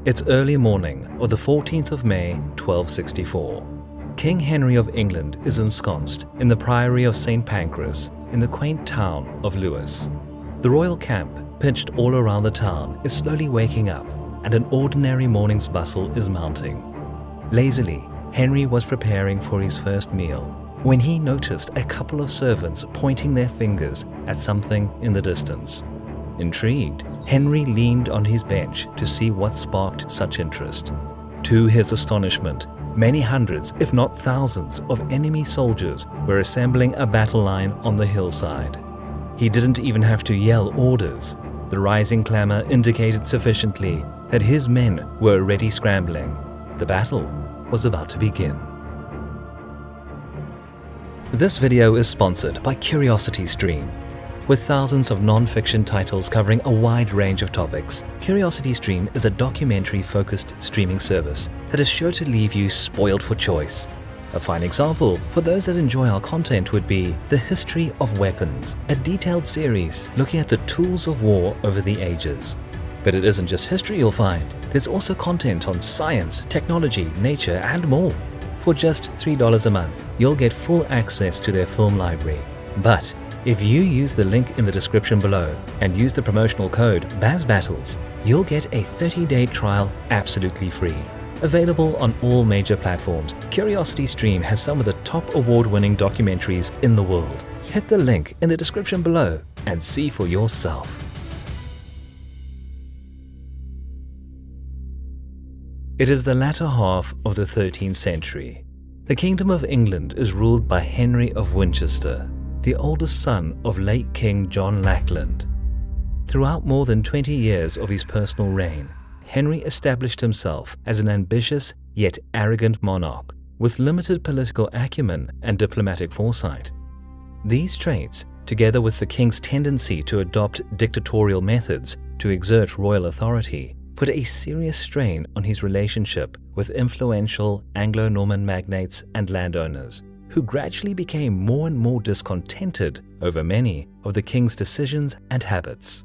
It's early morning of the 14th of May, 1264. King Henry of England is ensconced in the Priory of St. Pancras in the quaint town of Lewes. The royal camp, pitched all around the town, is slowly waking up, and an ordinary morning's bustle is mounting. Lazily, Henry was preparing for his first meal when he noticed a couple of servants pointing their fingers at something in the distance. Intrigued, Henry leaned on his bench to see what sparked such interest. To his astonishment, many hundreds, if not thousands, of enemy soldiers were assembling a battle line on the hillside. He didn't even have to yell orders. The rising clamor indicated sufficiently that his men were already scrambling. The battle was about to begin. This video is sponsored by CuriosityStream. With thousands of non-fiction titles covering a wide range of topics, CuriosityStream is a documentary-focused streaming service that is sure to leave you spoiled for choice. A fine example for those that enjoy our content would be The History of Weapons, a detailed series looking at the tools of war over the ages. But it isn't just history you'll find. There's also content on science, technology, nature, and more. For just $3 a month, you'll get full access to their film library. But if you use the link in the description below and use the promotional code BAZBATTLES, you'll get a 30-day trial absolutely free. Available on all major platforms, CuriosityStream has some of the top award-winning documentaries in the world. Hit the link in the description below and see for yourself. It is the latter half of the 13th century. The Kingdom of England is ruled by Henry of Winchester, the oldest son of late King John Lackland. Throughout more than 20 years of his personal reign, Henry established himself as an ambitious yet arrogant monarch with limited political acumen and diplomatic foresight. These traits, together with the king's tendency to adopt dictatorial methods to exert royal authority, put a serious strain on his relationship with influential Anglo-Norman magnates and landowners, who gradually became more and more discontented over many of the king's decisions and habits.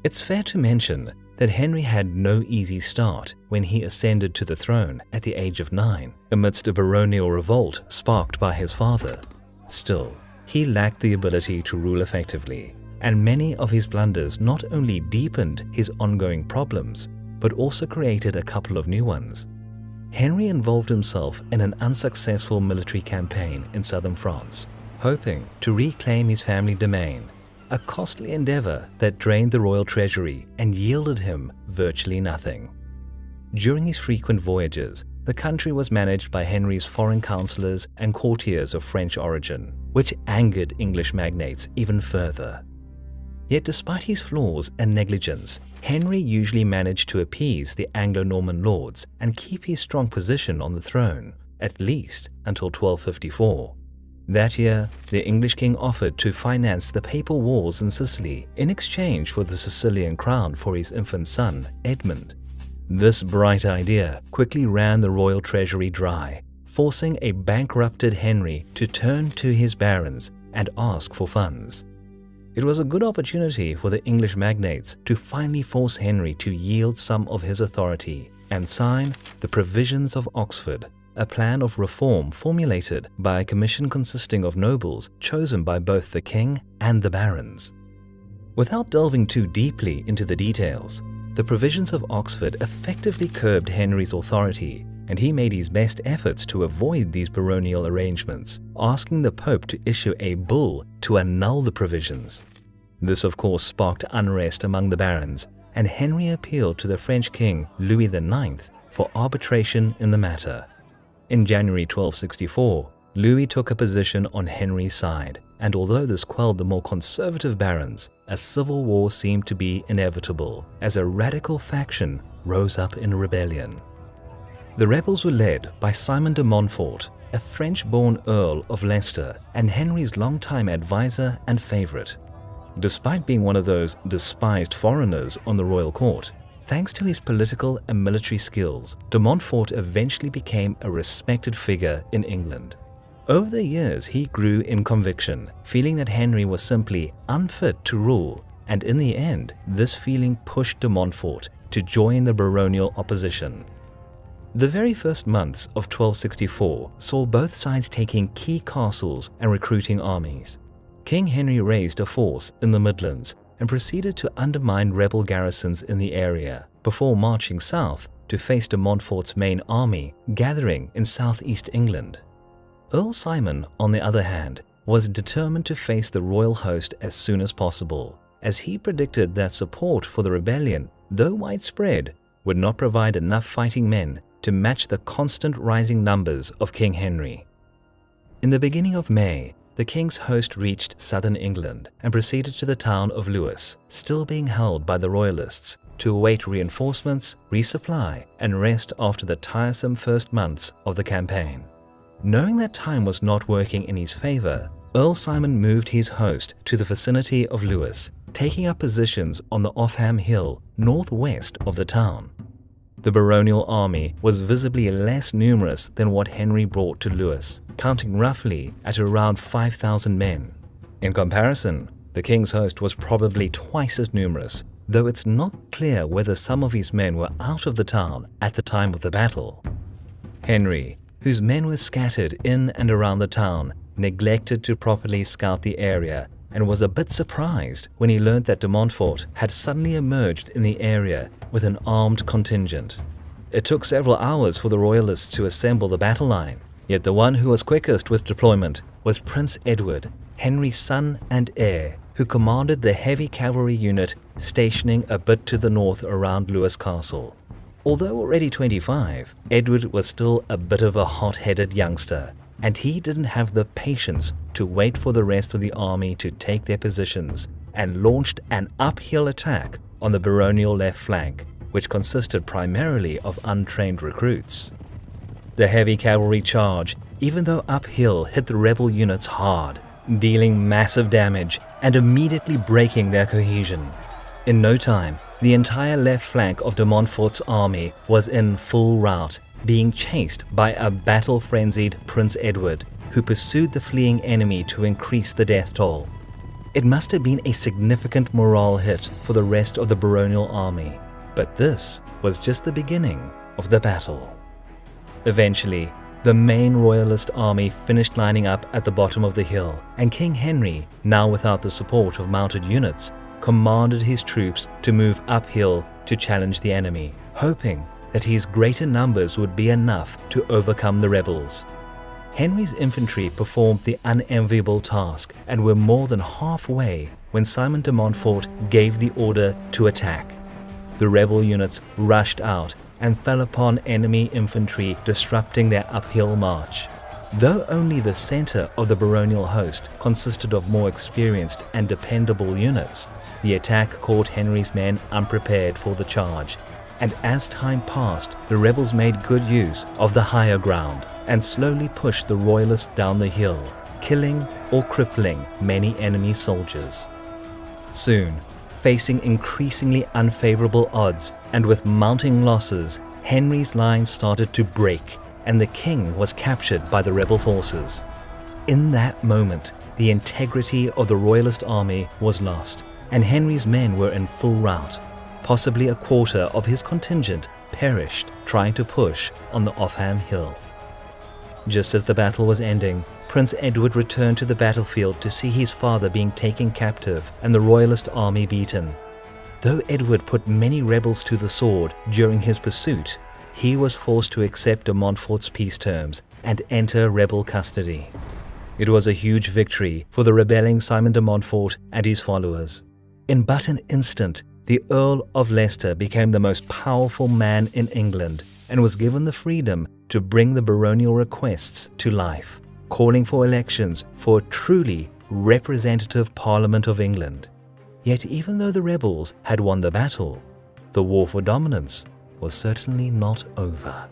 It's fair to mention that Henry had no easy start when he ascended to the throne at the age of 9, amidst a baronial revolt sparked by his father. Still, he lacked the ability to rule effectively, and many of his blunders not only deepened his ongoing problems, but also created a couple of new ones. Henry involved himself in an unsuccessful military campaign in southern France, hoping to reclaim his family domain, a costly endeavor that drained the royal treasury and yielded him virtually nothing. During his frequent voyages, the country was managed by Henry's foreign counselors and courtiers of French origin, which angered English magnates even further. Yet despite his flaws and negligence, Henry usually managed to appease the Anglo-Norman lords and keep his strong position on the throne, at least until 1254. That year, the English king offered to finance the papal wars in Sicily in exchange for the Sicilian crown for his infant son, Edmund. This bright idea quickly ran the royal treasury dry, forcing a bankrupted Henry to turn to his barons and ask for funds. It was a good opportunity for the English magnates to finally force Henry to yield some of his authority and sign the Provisions of Oxford, a plan of reform formulated by a commission consisting of nobles chosen by both the king and the barons. Without delving too deeply into the details, the Provisions of Oxford effectively curbed Henry's authority, and he made his best efforts to avoid these baronial arrangements, asking the Pope to issue a bull to annul the provisions. This of course sparked unrest among the barons, and Henry appealed to the French king Louis IX for arbitration in the matter. In January 1264, Louis took a position on Henry's side, and although this quelled the more conservative barons, a civil war seemed to be inevitable as a radical faction rose up in rebellion. The rebels were led by Simon de Montfort, a French-born Earl of Leicester and Henry's longtime advisor and favorite. Despite being one of those despised foreigners on the royal court, thanks to his political and military skills, de Montfort eventually became a respected figure in England. Over the years, he grew in conviction, feeling that Henry was simply unfit to rule, and in the end, this feeling pushed de Montfort to join the baronial opposition. The very first months of 1264 saw both sides taking key castles and recruiting armies. King Henry raised a force in the Midlands and proceeded to undermine rebel garrisons in the area before marching south to face de Montfort's main army gathering in southeast England. Earl Simon, on the other hand, was determined to face the royal host as soon as possible, as he predicted that support for the rebellion, though widespread, would not provide enough fighting men to match the constant rising numbers of King Henry. In the beginning of May, the king's host reached southern England and proceeded to the town of Lewes, still being held by the royalists, to await reinforcements, resupply, and rest after the tiresome first months of the campaign. Knowing that time was not working in his favor, Earl Simon moved his host to the vicinity of Lewes, taking up positions on the Offham Hill northwest of the town. The baronial army was visibly less numerous than what Henry brought to Lewes, counting roughly at around 5,000 men. In comparison, the king's host was probably twice as numerous, though it's not clear whether some of his men were out of the town at the time of the battle. Henry, whose men were scattered in and around the town, neglected to properly scout the area and was a bit surprised when he learned that de Montfort had suddenly emerged in the area with an armed contingent. It took several hours for the royalists to assemble the battle line, yet the one who was quickest with deployment was Prince Edward, Henry's son and heir, who commanded the heavy cavalry unit stationing a bit to the north around Lewes Castle. Although already 25, Edward was still a bit of a hot-headed youngster, and he didn't have the patience to wait for the rest of the army to take their positions, and launched an uphill attack on the baronial left flank, which consisted primarily of untrained recruits. The heavy cavalry charge, even though uphill, hit the rebel units hard, dealing massive damage and immediately breaking their cohesion. In no time, the entire left flank of de Montfort's army was in full rout, being chased by a battle-frenzied Prince Edward, who pursued the fleeing enemy to increase the death toll. It must have been a significant morale hit for the rest of the baronial army, but this was just the beginning of the battle. Eventually, the main royalist army finished lining up at the bottom of the hill, and King Henry, now without the support of mounted units, commanded his troops to move uphill to challenge the enemy, hoping that his greater numbers would be enough to overcome the rebels. Henry's infantry performed the unenviable task and were more than halfway when Simon de Montfort gave the order to attack. The rebel units rushed out and fell upon enemy infantry, disrupting their uphill march. Though only the center of the baronial host consisted of more experienced and dependable units, the attack caught Henry's men unprepared for the charge, and as time passed, the rebels made good use of the higher ground and slowly pushed the royalists down the hill, killing or crippling many enemy soldiers. Soon, facing increasingly unfavorable odds and with mounting losses, Henry's lines started to break, and the king was captured by the rebel forces. In that moment, the integrity of the royalist army was lost, and Henry's men were in full rout. Possibly a quarter of his contingent perished trying to push on the Offham Hill. Just as the battle was ending, Prince Edward returned to the battlefield to see his father being taken captive and the royalist army beaten. Though Edward put many rebels to the sword during his pursuit, he was forced to accept de Montfort's peace terms and enter rebel custody. It was a huge victory for the rebelling Simon de Montfort and his followers. In but an instant, the Earl of Leicester became the most powerful man in England and was given the freedom to bring the baronial requests to life, calling for elections for a truly representative Parliament of England. Yet even though the rebels had won the battle, the war for dominance was certainly not over.